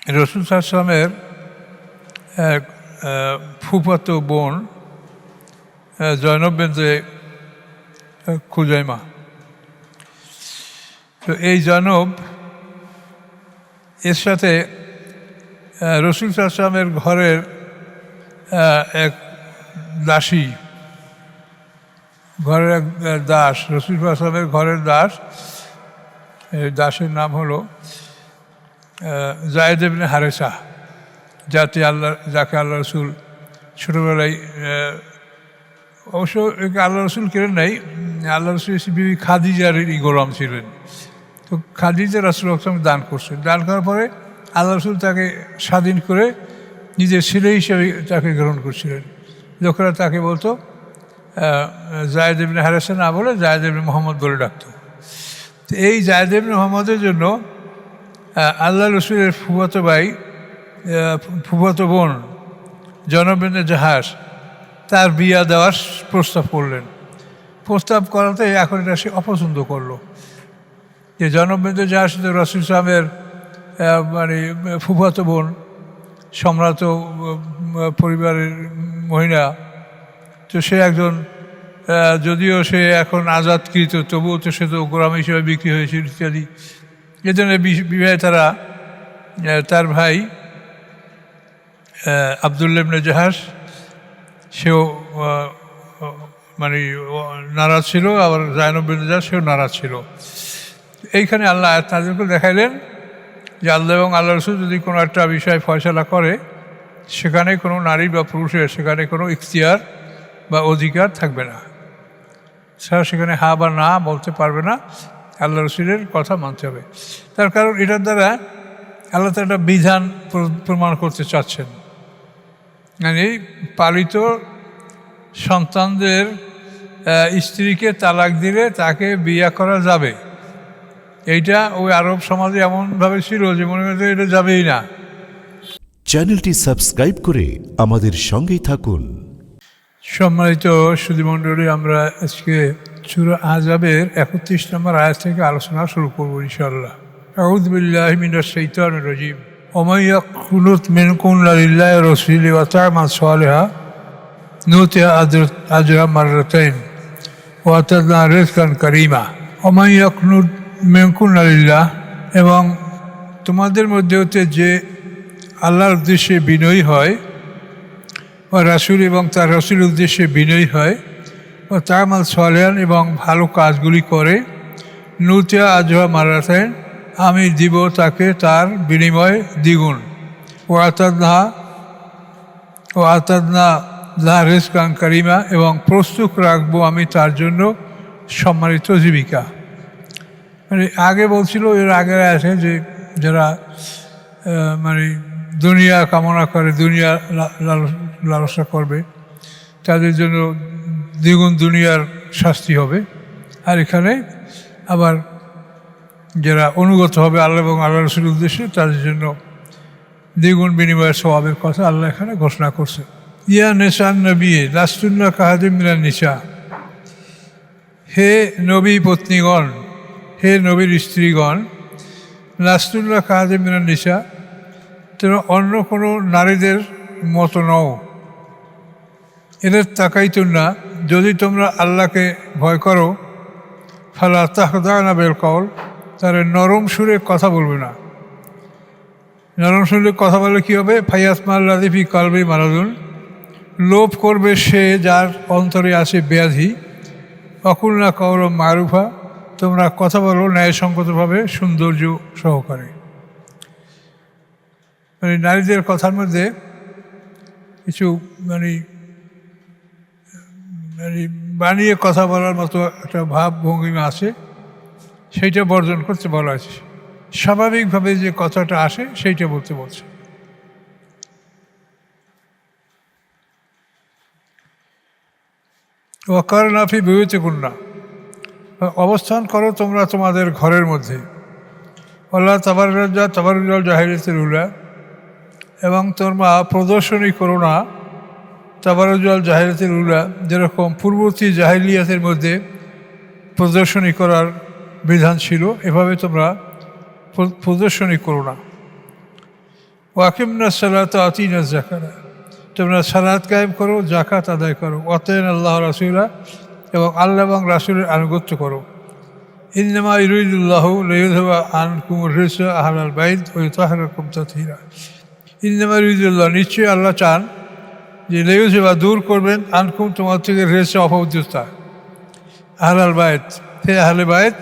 রাসূল সাল্লাল্লাহু আলাইহি ওয়াসাল্লামের এক ফুফাতো বোন জয়নব বিনতে খুজাইমা। তো এই জয়নব এর সাথে রাসূল সাল্লাল্লাহু আলাইহি ওয়াসাল্লামের ঘরের এক দাসী, ঘরের এক দাস, রাসূল সাল্লাল্লাহু আলাইহি ওয়াসাল্লামের ঘরের দাস, এই দাসের নাম হলো যায়েদ ইবনে হারেসা, যাকে আল্লাহ রসুল ছোটোবেলায়, অবশ্য আল্লাহ রসুল কেড়ে নাই, আল্লাহ রসুল বিবি খাদিজার গোলাম ছিলেন। তো খাদিজা রাসূল আকরাম দান করছেন। দান করার পরে আল্লাহ রসুল তাকে স্বাধীন করে নিজের ছেলে হিসেবে তাকে গ্রহণ করছিলেন। লোকেরা তাকে বলতো যায়েদ ইবনে হারেসা না বলে যায়েদ ইবনে মুহাম্মদ বলে ডাকতো। তো এই যায়েদ ইবনে মুহাম্মদের জন্য আল্লাহ রসুলের ফুফাতো ভাই, ফুফাতো বোন জয়নব বিনতে জাহাশ তার বিয়া দেওয়ার প্রস্তাব করলেন। প্রস্তাব করাতে এখন এটা সে অপছন্দ করলো যে জয়নব বিনতে জাহাশ তো রাসূল সাল্লাল্লাহু মানে ফুফাতো বোন, সম্রাট পরিবারের মহিলা। তো সে একজন, যদিও সে এখন আজাদকৃত, তবুও তো সে তো গোলাম হিসেবে বিক্রি হয়েছিল ইত্যাদি। এজন্য বিবাহে তারা, তার ভাই আব্দুল্লাহ ইবনে জাহাশ সেও মানে নারাজ ছিল, আবার জয়নব বিনতে জাহাশ সেও নারাজ ছিল। এইখানে আল্লাহ তাদেরকে দেখাইলেন যে আল্লাহ এবং আল্লাহ রসুল যদি কোনো একটা বিষয় ফয়সালা করে, সেখানে কোনো নারী বা পুরুষের সেখানে কোনো ইখতিয়ার বা অধিকার থাকবে না, স্যার সেখানে হা বা না বলতে পারবে না, আল্লাহ রসুলের কথা মানতে হবে। তার কারণ এটার দ্বারা আল্লাহ তার একটা বিধান প্রমাণ করতে চাচ্ছেন, মানে পালিত সন্তানদের স্ত্রীকে তালাক দিলে তাকে বিয়ে করা যাবে। এইটা ওই আরব সমাজে এমনভাবে ছিল যে মনে করতে এটা যাবেই না। চ্যানেলটি সাবস্ক্রাইব করে আমাদের সঙ্গেই থাকুন। সম্মানিত সুধীমণ্ডলী, আমরা আজকে সূরা আহজাবের 31 নম্বর আয়াত থেকে আলোচনা শুরু করবো ইনশাআল্লাহ। আউযু বিল্লাহি মিনাশ শাইতানির রাজীম। ওয়া মান ইয়াকুনুত মিনকুম লিল্লাহি ওয়া রাসূলিহি ওয়া তা'মাল সালিহান নুতিহা আজরা মাররাতাইন ওয়া আ'তাদনা রিজকান কারীমা। ওয়া মান ইয়াকুনুত মিনকুম লিল্লাহ, এবং তোমাদের মধ্যে হতে যে আল্লাহর উদ্দেশ্যে বিনয়ী হয়, ও রাসূল এবং তার রাসূলের উদ্দেশ্যে বিনয়ী হয়, ও তা'মাল সালিহান এবং ভালো কাজগুলি করে, নুতিহা আজরা মাররাতাইন, আমি দিব তাকে তার বিনিময় দ্বিগুণ। ও আ'তাদনা লাহু রিজকান কারীমা, এবং প্রস্তুত রাখবো আমি তার জন্য সম্মানিত জীবিকা। মানে আগে বলছিল, এর আগে আছে যে যারা মানে দুনিয়া কামনা করে, দুনিয়া লালসা করবে, তাদের জন্য দ্বিগুণ দুনিয়ার শাস্তি হবে। আর এখানে আবার যারা অনুগত হবে আল্লাহ এবং আল্লাহ রসুলের উদ্দেশ্যে, তাদের জন্য দ্বিগুণ বিনিময়ের স্বভাবের কথা আল্লাহ এখানে ঘোষণা করছে। ইয়া নিসান নবী লাস্তুন্না কাহাদিম মিনান নিসা, হে নবী পত্নীগণ, হে নবীর স্ত্রীগণ, লাস্তুন্না কাহাদিম মিনান নিসা, তোমরা অন্য কোনো নারীদের মতো নও। এদের তাকাইতো না, যদি তোমরা আল্লাহকে ভয় করো, ফালা তাখদানা বিল কওল, তাহলে নরম সুরে কথা বলবে না। নরম সুরে কথা বললে কী হবে? ফায়াতমাল্লাযী ফী কলবি মারাদুন, লোভ করবে সে যার অন্তরে আছে ব্যাধি। ওয়াকুলনা কওলাম মারুফা, তোমরা কথা বলো ন্যায়সঙ্গতভাবে, সৌন্দর্য সহকারে। মানে নারীদের কথার মধ্যে কিছু মানে বানিয়ে কথা বলার মতো একটা ভাব ভঙ্গিমা আছে, সেইটা বর্জন করতে বলা আছে। স্বাভাবিকভাবে যে কথাটা আসে সেইটা বলতে বলছে। ওয়াকারনা ফী বুয়ুতিকুন্না, অবস্থান করো তোমরা তোমাদের ঘরের মধ্যে। ওয়ালা তাবাররাজনা তাবাররুজাল জাহিলিয়াতিল উলা, এবং তোমরা প্রদর্শনী করো না তাবাররুজাল জাহিলিয়াতিল উলা, যেরকম পূর্ববর্তী জাহিলিয়াতের মধ্যে প্রদর্শনী করার বিধান ছিল, এভাবে তোমরা প্রদর্শনী করো না। ওয়াকিমনা সালাত আতিনা জাকারা, তোমরা সালাত কায়েম করো, জাকাত আদায় করো। অতএন আল্লাহ রাসূলা, এবং আল্লাহ এবং রাসূলের আনুগত্য করো। ইন্নামা ইউরিদুল্লাহু লিইয়ুযহিবা আনকুমুর রিজসা আহলাল বাইত ওয়া ইউতাহহিরাকুম তাতহীরা। ইন্নামা ইউরিদুল্লাহ, নিশ্চয়ই আল্লাহ চান যে লিইয়ুযহিবা দূর করবেন আনকুম তোমার থেকে রিজসা অপবিত্রতা, আহলাল বাইত হে আহলে বাইত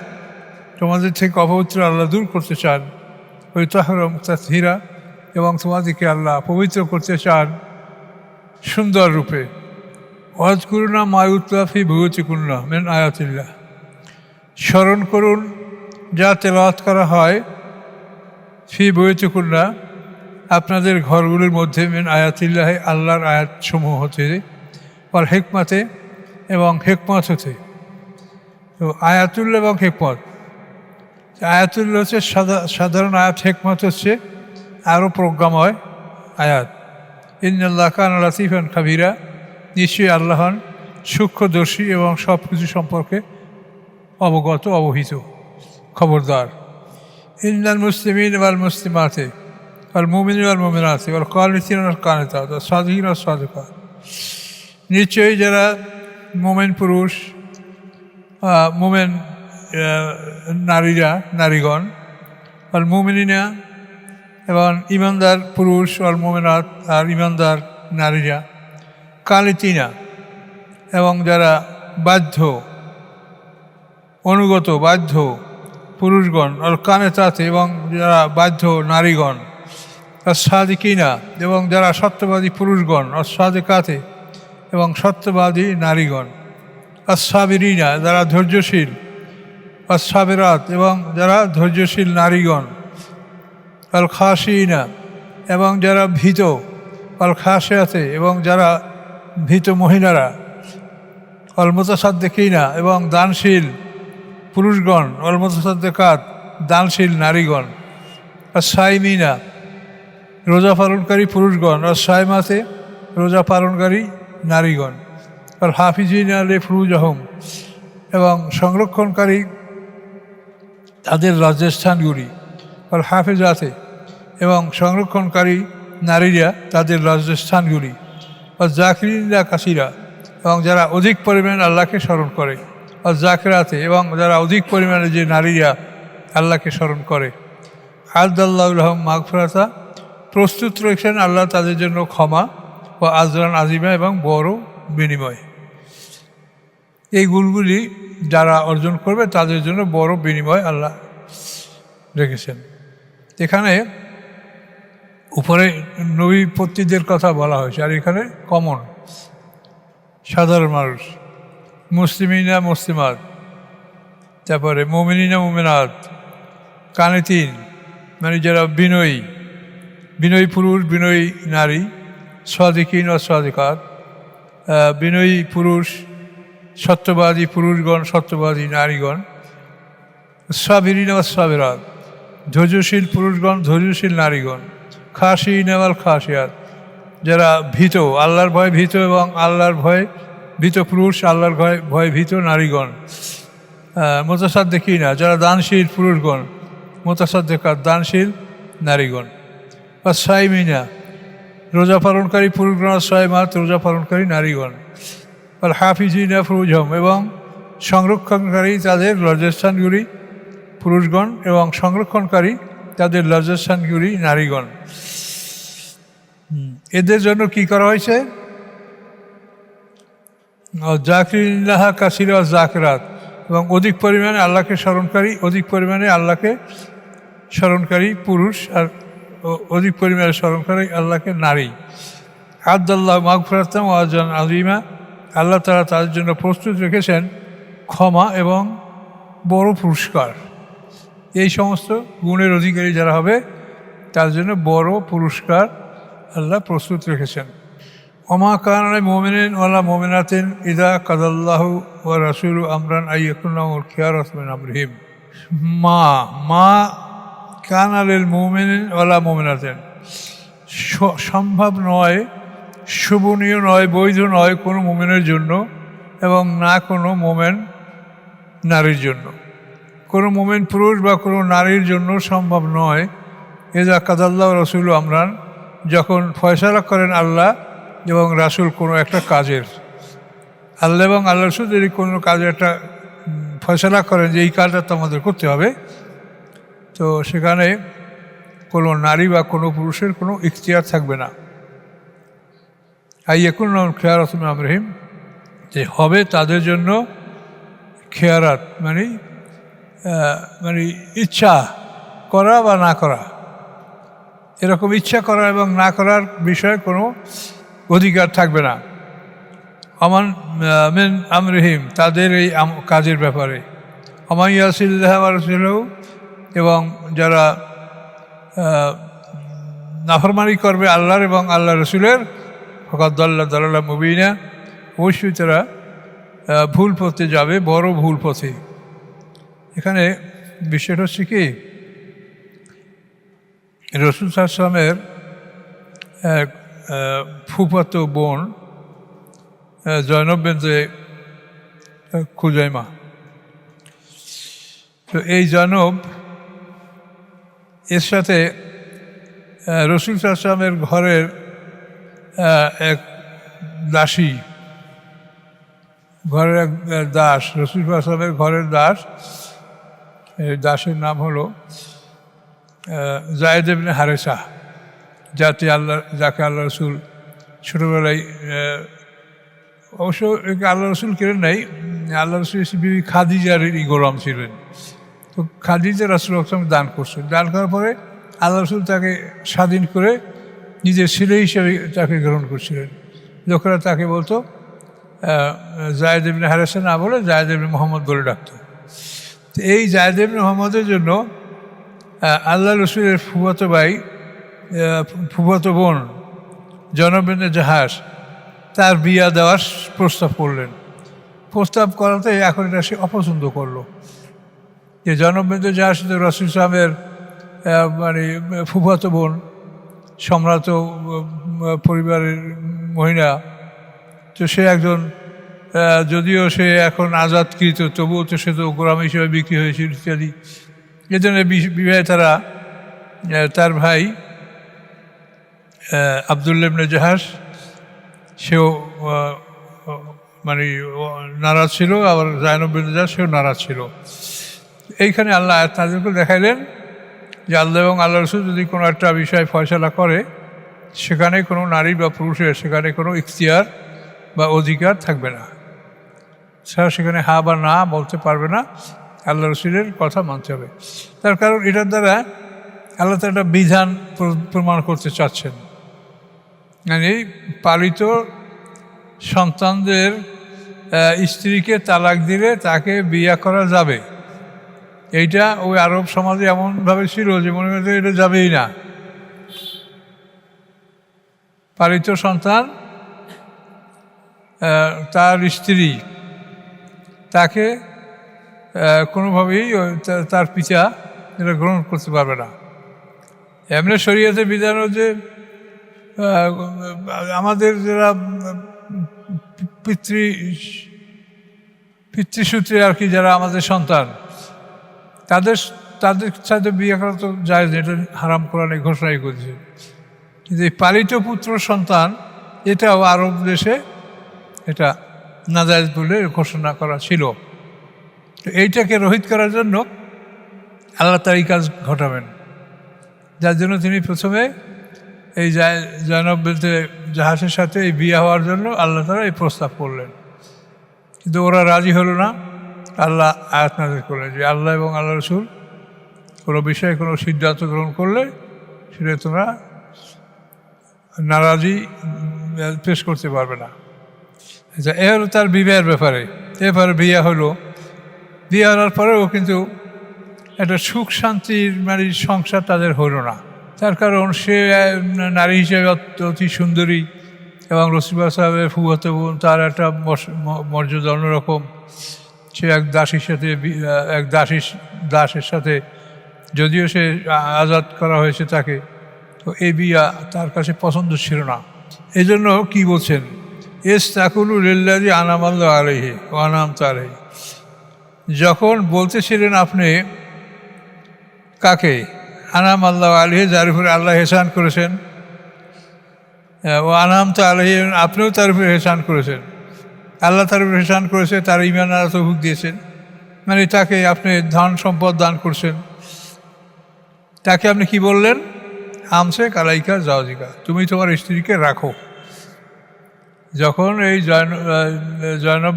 তোমাদের থেকে অপবিত্র আল্লাহ দূর করতে চান। ওয়া ইউতাহহিরাকুম তাতহীরা, এবং তোমাদেরকে আল্লাহ পবিত্র করতে চান সুন্দর রূপে। ওয়াজকুরুনা মা ইউতলা ফি বুয়ুতিকুন্না মিন আয়াতিল্লাহ, স্মরণ করুন যা তেলাওয়াত করা হয় ফি বুয়ুতিকুন্না আপনাদের ঘরগুলির মধ্যে, মিন আয়াতিল্লাহ আল্লাহর আয়াতসমূহ হতে, ওয়াল হিকমাতে এবং হিকমত হতে। তো আয়াতুল্লাহ এবং হিকমত, আয়াতুল্লাহ হচ্ছে সাধারণ আয়াত, হিকমত হচ্ছে আরও প্রজ্ঞাময় আয়াত। ইন্নাল্লাহ কানা লাতীফান খাবীরা, নিশ্চয়ই আল্লাহ হন সূক্ষ্মদর্শী এবং সব কিছু সম্পর্কে অবগত, অবহিত, খবরদার। ইন্নাল মুসলিমিন ওয়াল মুসলিমাতে ওয়াল মুমিনিন ওয়াল মুমিনাতে ওয়াল কানিতিন ওয়াল কানিতাত ওয়াস সাদিকিন ওয়াস সাদিকাত, নিশ্চয়ই যারা মোমেন পুরুষ, মোমেন নারীরা, নারীগণ, ওয়াল মুমিনিনা এবং ইমানদার পুরুষ, ওয়াল মুমিনাত আর ইমানদার নারীরা, কানিতিনা এবং যারা বাধ্য, অনুগত, বাধ্য পুরুষগণ, আর কানেতাতে এবং যারা বাধ্য নারীগণ, আর সাদিকিনা এবং যারা সত্যবাদী পুরুষগণ, আর সাদিকাতে এবং সত্যবাদী নারীগণ, আর সাবিরিনা যারা ধৈর্যশীল, আর সাবেরাত এবং যারা ধৈর্যশীল নারীগণ, আল খাশিনা এবং যারা ভীত, আল খাশিয়াতে এবং যারা ভীত মহিলারা, অল মুতাসাদ্দিকিনা এবং দানশীল পুরুষগণ, অল মুতাসাদ্দিকাত দানশীল নারীগণ, আর সাইমিনা রোজা পালনকারী পুরুষগণ, আর সাইমাতে রোজা পালনকারী নারীগণ, আর হাফিজিনা লিফুরুজিহিম এবং সংরক্ষণকারী তাদের লজ্জাস্থানগুলি, আর হাফিজাতে এবং সংরক্ষণকারী নারীরা তাদের লজ্জাস্থানগুলি, আর জাকিরিনা কাসিরা এবং যারা অধিক পরিমাণে আল্লাহকে স্মরণ করে, আর জাকিরাতে এবং যারা অধিক পরিমাণে যে নারীরা আল্লাহকে স্মরণ করে। আদাল্লাহু লাহুম মাগফিরাতা, প্রস্তুত রেখেছেন আল্লাহ তাদের জন্য ক্ষমা ও আজরান আজিমা এবং বড় বিনিময়। এই গুণগুলি যারা অর্জন করবে তাদের জন্য বড় বিনিময় আল্লাহ রেখেছেন। এখানে উপরে নবীপত্নীদের কথা বলা হয়েছে, আর এখানে কমন সাধারণ মানুষ, মুসলিমিনা মুসলিমাত, তারপরে মুমিনিনা মুমিনাত, কানিতিন মানে যারা বিনয়ী, বিনয়ী পুরুষ, বিনয়ী নারী, সাদিকিন ও সাদিকাত বিনয়ী পুরুষ, সত্যবাদী পুরুষগণ, সত্যবাদী নারীগণ, সাবিরিন ও সাবিরাত ধৈর্যশীল পুরুষগণ, ধৈর্যশীল নারীগণ, খাশিন ওয়াল খাশিয়াত যারা ভীত, আল্লাহর ভয় ভীত এবং আল্লাহর ভয় ভীত পুরুষ, আল্লাহর ভয় ভীত নারীগণ, মুতাসাদ্দিকিনা যারা দানশীল পুরুষগণ, মুতাসাদ্দিকাত দানশীল নারীগণ, আর সাইমিনা রোজা পালনকারী পুরুষগণ, সাইমাত রোজা পালনকারী নারীগণ, আর হাফিজিনা ফুরুজহিম এবং সংরক্ষণকারী তাদের লজ্জাস্থানগুলি পুরুষগণ এবং সংরক্ষণকারী তাদের লজ্জাস্থানগুলি নারীগণ। এদের জন্য কি করা হয়েছে? জাকিরিল্লাহ কাসিরা জাকিরাত এবং অধিক পরিমাণে আল্লাহকে স্মরণকারী, অধিক পরিমাণে আল্লাহকে স্মরণকারী পুরুষ আর অধিক পরিমাণে স্মরণকারী আল্লাহকে নারী। আদাল্লাহ মাগফিরাতাম ওয়া আজরান আযীমা, আল্লাহ তাআলা তাদের জন্য প্রস্তুত রেখেছেন ক্ষমা এবং বড় পুরস্কার। এই সমস্ত গুণের অধিকারী যারা হবে তার জন্য বড় পুরস্কার আল্লাহ প্রস্তুত রেখেছেন। ওমা কানা মুমিনিন ওয়ালা মুমিনাতিন ইযা কাদাল্লাহু ওয়া রাসূলুহু আমরান আইয়াকুনা লাহুমুল খিয়ারাতু মিন আমরিহিম। মা কানা লিল মুমিনিন ওয়ালা মুমিনাতিন, সম্ভব নয়, শোভনীয় নয়, বৈধ নয় কোনো মুমিনের জন্য এবং না কোনো মোমেন নারীর জন্য। কোনো মোমেন পুরুষ বা কোনো নারীর জন্য সম্ভব নয় এজা কাদাল্লাহ রসুল আমরান, যখন ফয়সালা করেন আল্লাহ এবং রাসূল কোনো একটা কাজের, আল্লাহ এবং আল্লাহ রসুল যদি কোনো কাজে একটা ফয়সালা করেন যে এই কাজটা তোমাদের করতে হবে, তো সেখানে কোনো নারী বা কোনো পুরুষের কোনো ইখতিয়ার থাকবে না। আইয়াকুন খেয়ারাত মিন আমরিহিম, যে হবে তাদের জন্য খেয়ারাত মানে ইচ্ছা করা বা না করা, এরকম ইচ্ছা করা এবং না করার বিষয়ে কোনো অধিকার থাকবে না। আমান মিন আমরিহিম, তাদের এই কাজের ব্যাপারে। আমান ইয়াসিল্লাহ ওয়া রাসূলাহু, এবং যারা নাফরমানি করবে আল্লাহর এবং আল্লাহ রসুলের, ফাকাদ দাল্লা দালালাম মুবিনা, অবশ্যই তারা ভুল পথে যাবে, বড় ভুল পথে। এখানে বিষয়টা হচ্ছে কি, রাসূল সাল্লাল্লাহু আলাইহি ওয়াসাল্লামের এক ফুফাতো বোন জয়নব বিনতে খুজাইমা, তো এই জয়নব এর সাথে রাসূল সাল্লাল্লাহু আলাইহি ওয়াসাল্লামের ঘরের এক দাসী, ঘরের এক দাস, রাসূল সাল্লাল্লাহু আলাইহি ওয়াসাল্লামের ঘরের দাস, এই দাসের নাম হলো যায়েদ ইবনে হারেসা, যাকে আল্লাহ রসুল ছোটোবেলায়, অবশ্য আল্লাহ রসুল কেড়ে নাই, আল্লাহ রসুল বিবি খাদিজার গোলাম ছিলেন। তো খাদিজা রাসূল আকরাম দান করছেন, দান করার পরে আল্লাহ রসুল তাকে স্বাধীন করে নিজের ছেলে হিসেবে তাকে গ্রহণ করছিলেন। লোকেরা তাকে বলতো যায়েদ ইবনে হারেসা না বলে যায়েদ ইবনে মুহাম্মদ বলে ডাকতো। তো এই যায়েদ ইবনে মুহাম্মদের জন্য আল্লাহ রসুলের ফুফাতো ভাই, ফুফাতো বোন জয়নব বিনতে জাহাশ, তার বিয়া দেওয়ার প্রস্তাব করলেন। প্রস্তাব করাতে এখন এটা সে অপছন্দ করলো, যে জয়নব বিনতে জাহাশ তো রাসূল সাল্লাল্লাহু আলাইহি ওয়াসাল্লামের ফুফাতো বোন, সম্রাট পরিবারের মহিলা, তো সে একজন, যদিও সে এখন আজাদকৃত, তবুও তো সে তো গোলাম হিসেবে বিক্রি হয়েছিল ইত্যাদি। এই জন্য বিবাহে তার ভাই আবদুল্লাহ ইবনে জাহাশ, সেও নারাজ ছিল, আবার জয়নব বিনতে জাহাশ সেও নারাজ ছিল। এইখানে আল্লাহ তাদেরকে দেখাইলেন যে আল্লাহ এবং আল্লাহ রসুল যদি কোনো একটা বিষয় ফয়সালা করে, সেখানে কোনো নারী বা পুরুষের সেখানে কোনো ইখতিয়ার বা অধিকার থাকবে না, সেখানে হা বা না বলতে পারবে না, আল্লাহ রসুলের কথা মানতে হবে। তার কারণ এটার দ্বারা আল্লাহ তার একটা বিধান প্রমাণ করতে চাচ্ছেন, মানে পালিত সন্তানদের স্ত্রীকে তালাক দিলে তাকে বিয়ে করা যাবে। এইটা ওই আরব সমাজে এমনভাবে ছিল যে মনে করতে এটা যাবেই না। পালিত সন্তান, তার স্ত্রী, তাকে কোনোভাবেই তার পিতা এটা গ্রহণ করতে পারবে না। এমনি শরীয়তের বিধান যে আমাদের যারা পিতৃসূত্রে আর কি, যারা আমাদের সন্তান, তাদের সাথে বিয়ে করা তো জায়েজ, এটা হারাম কোরআনে ঘোষণাই করেছে। কিন্তু এই পালিত পুত্র সন্তান, এটাও আরব দেশে এটা নাজায়েজ বলে ঘোষণা করা ছিল। তো এইটাকে রহিত করার জন্য আল্লাহ তার এই কাজ ঘটাবেন, যার জন্য তিনি প্রথমে এই জয়নব বিনতে জাহাশের সাথে এই বিয়ে হওয়ার জন্য আল্লাহ তারা এই প্রস্তাব করলেন। কিন্তু ওরা রাজি হলো না। আল্লাহ আয়াত নাযিল করলেন যে আল্লাহ এবং আল্লাহ রসুল কোনো বিষয়ে কোনো সিদ্ধান্ত গ্রহণ করলে সেটা তোমরা নারাজি পেশ করতে পারবে না। আচ্ছা, এ হলো তার বিবাহের ব্যাপারে। এরপরে বিয়ে হলো, বিয়ে হওয়ার পরেও কিন্তু একটা সুখ শান্তির সংসার তাদের হলো না। তার কারণ সে নারী হিসেবে অতি সুন্দরী এবং রাসূল সাহেবের ফুফাতো বোন, তার একটা মর্যাদা অন্যরকম। সে এক দাসের সাথে, যদিও সে আজাদ করা হয়েছে তাকে, তো এই বিয়া তার কাছে পছন্দ ছিল না। এই জন্য কী বলছেন, ইস্তাকুলু লিল্লাযী আনআমাল্লাহু আলাইহি ওয়া আনআমতা আলাইহি, যখন বলতেছিলেন আপনি কাকে, আনাম আল্লাহ আলহি, যার উপরে আল্লাহ হেসান করেছেন, ও আনাম তো আলহি, আপনিও তার উপরে হেসান করেছেন। আল্লাহ তার উপরে হেসান করেছে, তার ইমান আল্লাহ তৌফিক দিয়েছেন, মানে তাকে আপনি ধন সম্পদ দান করছেন। তাকে আপনি কি বললেন? আমসে কালাইকা জাওজিকা, তুমি তোমার স্ত্রীকে রাখো। যখন এই জয়নব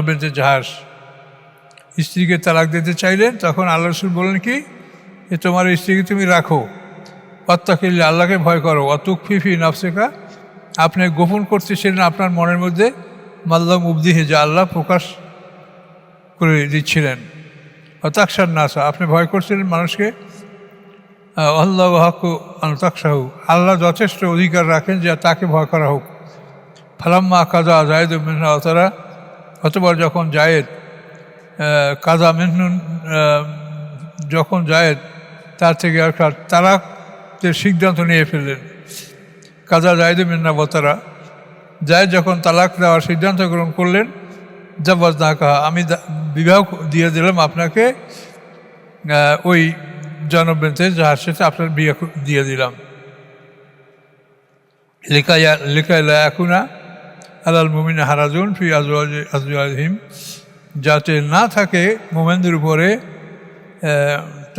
বিনতে জাহাজ স্ত্রীকে তালাক দিতে চাইলেন, তখন আল্লাহ রাসূল বললেন কি, যে তোমার স্ত্রীকে তুমি রাখো। ওয়াত্তাকিল্লাহ, আল্লাহকে ভয় করো। ওয়াতুখফি ফি নাফসিকা, আপনি গোপন করতেছিলেন আপনার মনের মধ্যে, মাল্লাহ মুবদিহি, যা আল্লাহ প্রকাশ করে দিচ্ছিলেন। অতাকসার নাসা, আপনি ভয় করছিলেন মানুষকে। আল্লাহ হাক্কু আনতাকসাহু, আল্লাহ যথেষ্ট অধিকার রাখেন যে তাকে ভয় করা হোক। ফালাম্মা কাজা জায়েদ মিনহা ওয়াতারা, অতবার যখন জায়েদ কাজা মিনহুন, যখন জায়েদ তার থেকে অর্থাৎ তালাকের সিদ্ধান্ত নিয়ে ফেললেন। কাজা জায়েদ মিনহা ওয়াতারা, জায়েদ যখন তালাক দেওয়ার সিদ্ধান্ত গ্রহণ করলেন, জাওয়াজ না কাহা, আমি বিবাহ দিয়ে দিলাম আপনাকে, ওই জয়নব বিনতে জাহাজ সাথে আপনার বিয়ে দিয়ে দিলাম। লিকাইলা একুনা আলাল মুমিনা হারাজুন ফি আজওয়াজিহিম, যাতে না থাকে মোমেনদের উপরে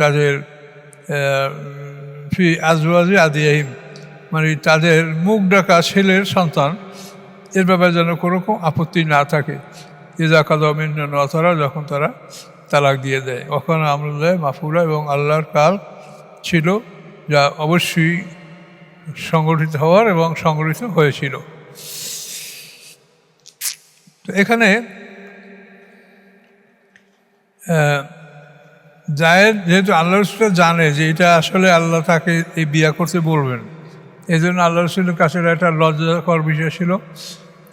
তাদের ফি আজওয়াজি আদিয়াহিম, মানে তাদের মুখ ডাকা ছেলের সন্তান, এর ব্যাপারে যেন কোনো রকম আপত্তি না থাকে। ইজা কাদমিন নতরা, যখন তারা তালাক দিয়ে দেয়। ওখানে আমরুল্লাহ মাফুরা, এবং আল্লাহর কাল ছিল যা অবশ্যই সংগঠিত হওয়ার এবং সংগঠিত হয়েছিল। তো এখানে জায়েদ যেহেতু আল্লাহ রসুল জানে যে এটা আসলে আল্লাহ তাকে এই বিয়া করতে বলবেন, এই জন্য আল্লাহ রসুলের কাছে একটা লজ্জাকর বিষয় ছিল।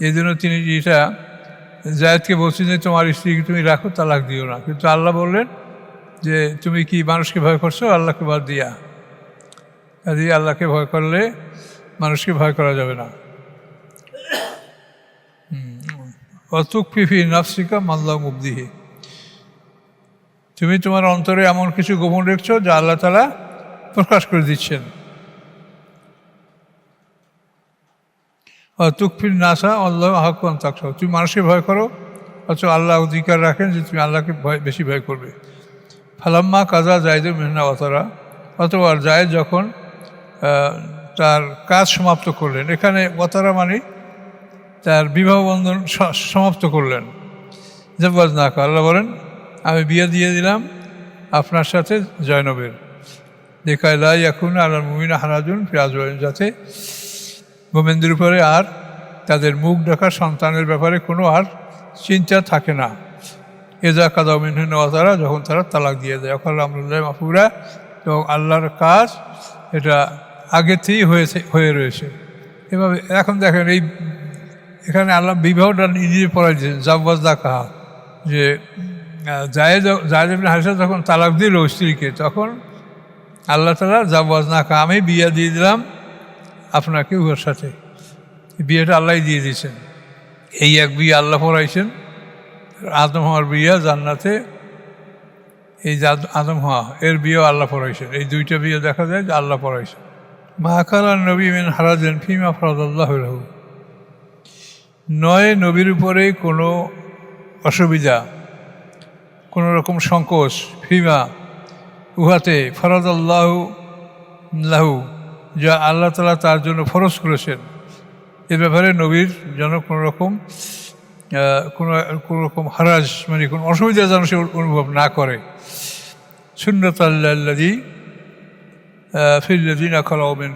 এই জন্য তিনি এটা জায়েদকে বলছেন যে তোমার স্ত্রীকে তুমি রাখো, তালাক দিও না। কিন্তু আল্লাহ বললেন যে তুমি কি মানুষকে ভয় করছো, আল্লাহকে বাদ দিয়া। কাজে আল্লাহকে ভয় করলে মানুষকে ভয় করা যাবে না। অতুকফি ফি নাফসিকা মাল্লাহ মুবদিহি, তুমি তোমার অন্তরে এমন কিছু গোপন রেখছো যা আল্লাহ তাআলা প্রকাশ করে দিচ্ছেন। তুকফির নাসা আল্লাহ হাক্কুন তাকসা, তুমি মানুষকে ভয় করো, অথচ আল্লাহ অধিকার রাখেন যে তুমি আল্লাহকে বেশি ভয় করবে। ফালাম্মা কাজা জায়েদ মিনহা ওয়াতারা, অথবা জায়েদ যখন তার কাজ সমাপ্ত করলেন, এখানে ওয়াতারা মানে তার বিবাহ বন্ধন সমাপ্ত করলেন। জাওয়াজ না কা, আল্লাহ বলেন আমি বিয়ে দিয়ে দিলাম আপনার সাথে জয়নবের। দেখায় লা ইয়াকুনা আলাল মুমিনা হারাজুন ফি আজওয়াজিহিম, যাতে মোমেনদের উপরে আর তাদের মুখ ঢাকা সন্তানের ব্যাপারে কোনো আর চিন্তা থাকে না। এজা কাদা মিনহুন ওয়াতারা, যখন তারা তালাক দিয়ে দেয়। ওখানে আমরুল্লাহ মাফুরা, এবং আল্লাহর কাজ এটা আগে থেকেই হয়ে রয়েছে। এভাবে এখন দেখেন এখানে আল্লাহ বিবাহটা নিজে পড়াই দিয়েছেন, জাওয়াজ দা কাহা, যে জায়েদ ইবনে হারিসা যখন তালাক দিল স্ত্রীকে, তখন আল্লাহ তাআলা জাওয়াজ না কাহা, আমি বিয়ে দিয়ে দিলাম আপনাকে উহার সাথে। বিয়েটা আল্লাহ দিয়ে দিয়েছেন। এই এক বিয়ে আল্লাহ পড়াইছেন। আদম হওয়ার বিয়ে জান্নাতে, এই যে আদম হওয়া এর বিয়েও আল্লাহ পড়াইছেন। এই দুইটা বিয়ে দেখা যায় যে আল্লাহ পড়াইছেন। মাহাকালার নবী মিন হারাজেন ফিমা ফরাদাল্লাহু লাহু, নয় নবীর উপরে কোনো অসুবিধা, কোনো রকম সংকোচ, ফিমা উহাতে ফরাদাল্লাহু লাহু, যা আল্লাহ তাআলা তার জন্য ফরজ করেছেন। এ ব্যাপারে নবীর যেন কোনো রকম হারাজ, মানে কোনো অসুবিধা যেন সে অনুভব না করে। সুন্নাতাল্লাযী ফিল্লাযীনা খালাউ মিন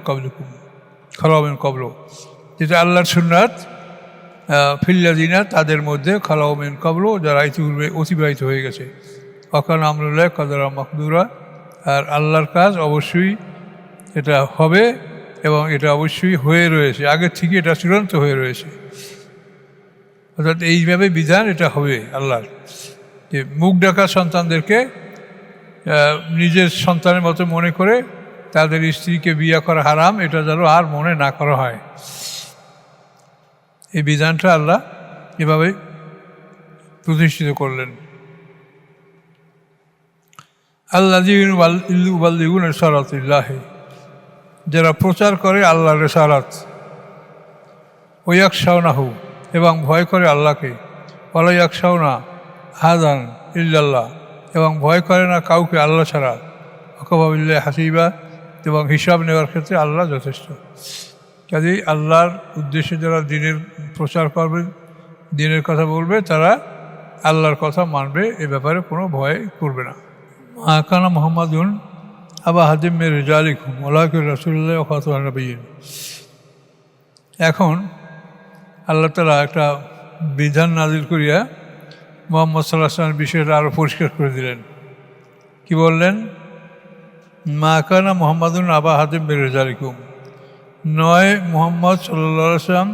ক্বাবলু, যেটা আল্লাহর সুন্নাত, ফিল্লাযীনা তাদের মধ্যে, খালাউ মিন ক্বাবলু যারা ইতিপূর্বে অতিবাহিত হয়ে গেছে। ওয়াকান আমরুল্লাহ কাদারা মাকদুরা, আর আল্লাহর কাজ অবশ্যই এটা হবে, এবং এটা অবশ্যই হয়ে রয়েছে, আগের থেকে এটা চূড়ান্ত হয়ে রয়েছে। অর্থাৎ এইভাবে বিধান এটা হবে আল্লাহর, যে মুখ ডাকা সন্তানদেরকে নিজের সন্তানের মতো মনে করে তাদের স্ত্রীকে বিয়ে করা হারাম, এটা যেন আর মনে না করা হয়। এই বিধানটা আল্লাহ এভাবে প্রতিষ্ঠিত করলেন। আল্লাযীনা রিসালাতিল্লাহি, যারা প্রচার করে আল্লাহর রিসালাত, ওয়ায়াখশাউনাহু, এবং ভয় করে আল্লাহকে, ওয়ালা ইয়াখশাউনা আহাদান ইল্লাল্লাহ, এবং ভয় করে না কাউকে আল্লাহ ছাড়া, ওয়াকাফা বিল্লাহি হাসিবা, এবং হিসাব নেওয়ার ক্ষেত্রে আল্লাহ যথেষ্ট। কাজেই আল্লাহর উদ্দেশ্যে যারা দিনের প্রচার করবে, দিনের কথা বলবে, তারা আল্লাহর কথা মানবে, এ ব্যাপারে কোনো ভয় করবে না। মা কানা মুহাম্মাদুন আবা আহাদিম মির রিজালিকুম ওয়ালাকিন রাসূলুল্লাহ ওয়া খাতামান নবিয়্যিন। এখন আল্লাহ তাআলা একটা বিধান নাজিল করিয়া মুহাম্মদ সাল্লাল্লাহু আলাইহি ওয়াসাল্লামের বিষয়টা আরও পরিষ্কার করে দিলেন। কি বললেন? মা কানা মুহাম্মাদুন আবা আহাদিম মির রিজালিকুম, নয় মুহাম্মদ সাল্লাল্লাহু আলাইহি ওয়াসাল্লাম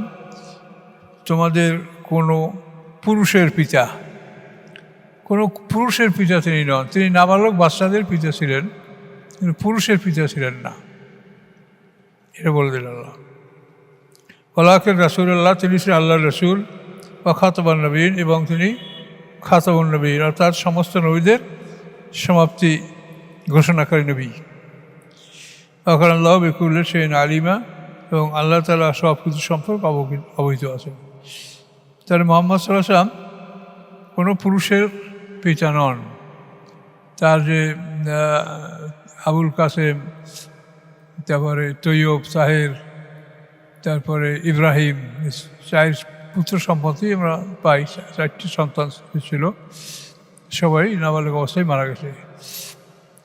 তোমাদের কোনো পুরুষের পিতা, কোনো পুরুষের পিতা তিনি নন। তিনি নাবালক বাচ্চাদের পিতা ছিলেন, কিন্তু পুরুষের পিতা ছিলেন না, এটা বলে দিলেন আল্লাহ। ওয়ালাকিন রাসূলুল্লাহ, তিনি ছিলেন আল্লাহর রসুল, ওয়া খাতামান নবিয়্যিন, এবং তিনি খাতামুন নবিয়্যিন, অর্থাৎ সমস্ত নবীদের সমাপ্তি ঘোষণাকারী নবী। ওয়া কানা আল্লাহু বিকুল্লি শাইইন আলিমা, এবং আল্লাহ তাআলা সব কিছু সম্পর্কে অবহিত আছেন। তাহলে মুহাম্মদ সাল্লাল্লাহু আলাইহি ওয়াসাল্লাম কোনো পুরুষের পিতা নন। তার যে আবুল কাসেম, তারপরে তৈয়ব, তাহের, তারপরে ইব্রাহিম, 4 পুত্র সম্পত্তি আমরা পাই। 4টি সন্তান ছিল, সবাই নাবালক অবস্থায় মারা গেছে।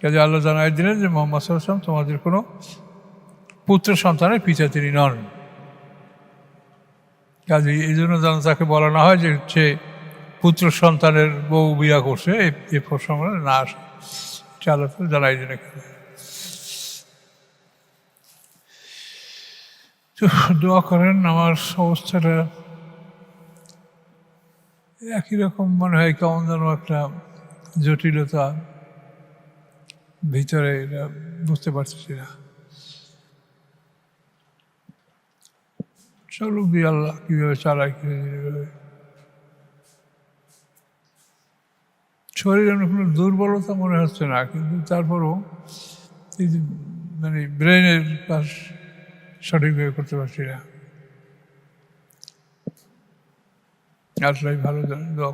কাজে আল্লাহ জানাই দিলেন যে মুহাম্মদ সাল্লাল্লাহু আলাইহি ওয়াসাল্লাম তোমাদের কোনো পুত্র সন্তানের পিতা তিনি নন। কাজে এই জন্য যেন তাকে বলা না হয় যে সে পুত্র সন্তানের বউ বিয়া করছে, এই প্রসঙ্গ না আসে, আল্লাহ জানাই দিন। তো দোয়া করেন। আমার অবস্থাটা একই রকম মনে হয়, কেমন যেন একটা জটিলতা ভিতরে, এটা বুঝতে পারছি না। চলো দিয়ে আল্লাহ কীভাবে চালায়, কীভাবে শরীরে কোনো দুর্বলতা মনে হচ্ছে না, কিন্তু তারপরও এই যে মানে ব্রেনের কাজ সঠিকভাবে করতে পারছি না। আসলে ভালো দোয়া